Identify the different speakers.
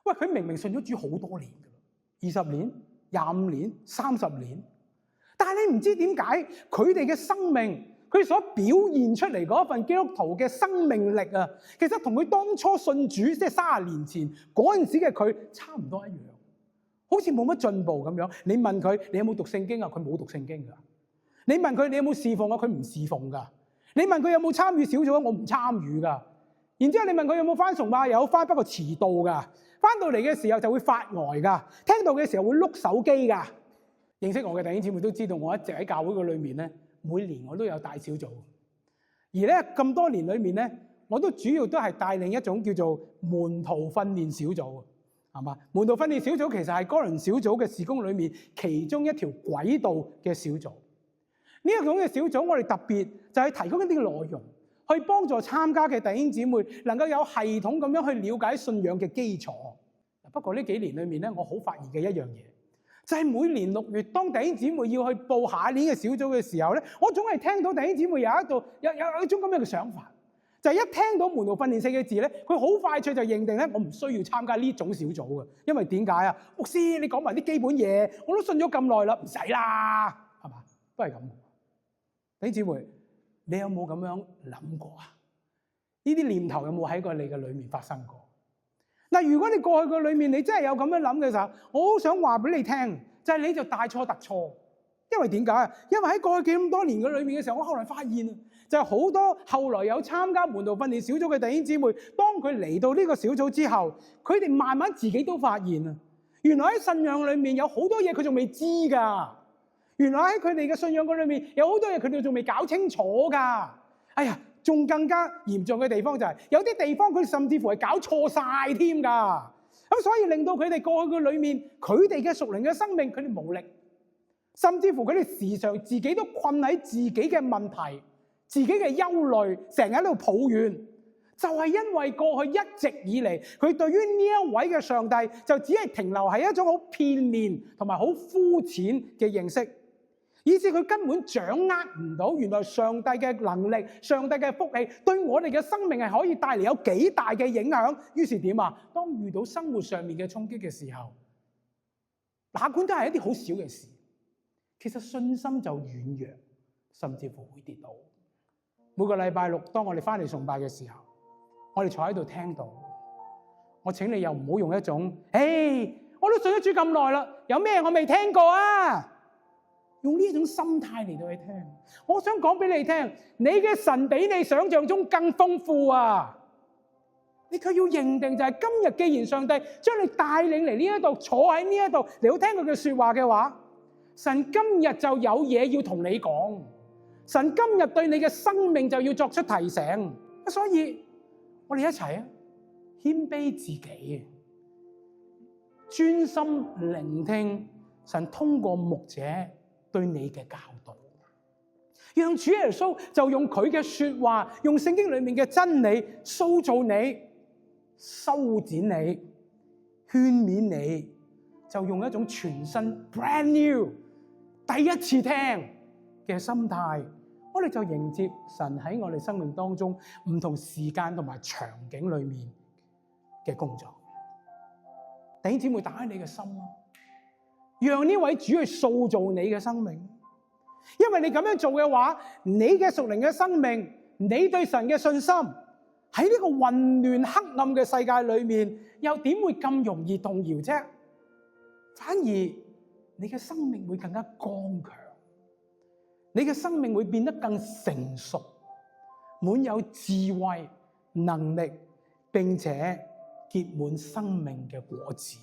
Speaker 1: 喂，佢明明信咗主好多年㗎，20年、25年、30年，但係你唔知點解佢哋嘅生命，佢所表現出嚟嗰份基督徒嘅生命力啊，其實同佢當初信主即係30年前嗰陣時嘅佢差唔多一樣，好似冇乜進步咁樣。你問佢你有冇讀聖經啊？佢冇讀聖經㗎。你問佢你有冇侍奉啊？佢唔侍奉㗎。你問佢有冇參與小組啊？我唔參與㗎。然之後你問佢有冇返崇拜？有返，不過遲到㗎。返到嚟嘅時候就會發呆㗎，聽到嘅時候會碌手機㗎。認識我嘅弟兄姊妹都知道，我一直喺教會嘅裏面咧，每年我都有帶小組。而咧咁多年裏面咧，我都主要都係帶領一種叫做門徒訓練小組，係嘛？門徒訓練小組其實係哥倫小組嘅事工裏面其中一條軌道嘅小組。呢一種嘅小組，我哋特別就係提供一啲內容，去幫助參加嘅弟兄姊妹能夠有系統咁樣去了解信仰嘅基礎。不過呢幾年裏面咧，我好發現嘅一樣嘢，就係每年6月，當弟兄姊妹要去報下一年嘅小組嘅時候咧，我總係聽到弟兄姊妹有一種咁樣嘅想法，就係一聽到門徒訓練4個字咧，佢好快脆就認定咧，我唔需要參加呢種小組嘅，因為點解啊？牧師，你講埋啲基本嘢，我都信咗咁耐啦，唔使啦，係嘛？都係咁。弟兄姊妹，你有冇咁樣諗過啊？呢啲念頭有冇喺過你嘅裏面發生過？嗱，如果你過去嘅裏面你真係有咁樣諗嘅時候，我好想話俾你聽，就係你就大錯特錯。因為點解啊？因為喺過去咁多年嘅裏面嘅時候，我後來發現就係好多後來有參加門徒訓練小組嘅弟兄姊妹，當佢嚟到呢個小組之後，佢哋慢慢自己都發現啊，原來喺信仰裏面有好多嘢佢仲未知㗎。原來喺佢哋嘅信仰嘅裏面有好多嘢佢哋仲未搞清楚㗎。哎呀！仲更加嚴重嘅地方就係有啲地方佢甚至乎係搞錯晒添㗎，咁所以令到佢哋過去嘅裏面，佢哋嘅屬靈嘅生命佢哋無力，甚至乎佢哋時常自己都困喺自己嘅問題、自己嘅憂慮，成日喺度抱怨，就係因為過去一直以嚟佢對於呢一位嘅上帝就只係停留喺一種好片面同埋好膚淺嘅認識。以致佢根本掌握唔到原來上帝嘅能力、上帝嘅福氣對我哋嘅生命係可以帶嚟有幾大嘅影響。於是點啊？當遇到生活上面嘅衝擊嘅時候，哪管都係一啲好小嘅事，其實信心就軟弱，甚至乎會跌倒。每個禮拜六當我哋翻嚟崇拜嘅時候，我哋坐喺度聽到，我請你又唔好用一種我都信咗主咁耐啦，有咩我未聽過啊？用呢種心態嚟到去聽，我想講俾你聽，你嘅神比你想象中更豐富啊！你卻要認定就係今日，既然上帝將你帶領嚟呢一度，坐喺呢一度嚟到聽佢嘅說話嘅話，神今日就有嘢要同你講，神今日對你嘅生命就要作出提醒。所以我哋一齊謙卑自己，專心聆聽神通過牧者對你嘅教導，讓主耶穌就用佢嘅說話，用聖經裏面嘅真理塑造你、修剪你、勸勉你，就用一種全新 brand new 第一次聽嘅心態，我哋就迎接神喺我哋生命當中唔同時間同埋場景裏面嘅工作。弟兄姊妹，打開你嘅心咯，讓呢位主去塑造你嘅生命，因為你咁樣做嘅話，你嘅屬靈嘅生命，你對神嘅信心喺呢個混亂黑暗嘅世界裏面，又點會咁容易動搖啫？反而你嘅生命會更加剛強，你嘅生命會變得更成熟，滿有智慧、能力，並且結滿生命嘅果子。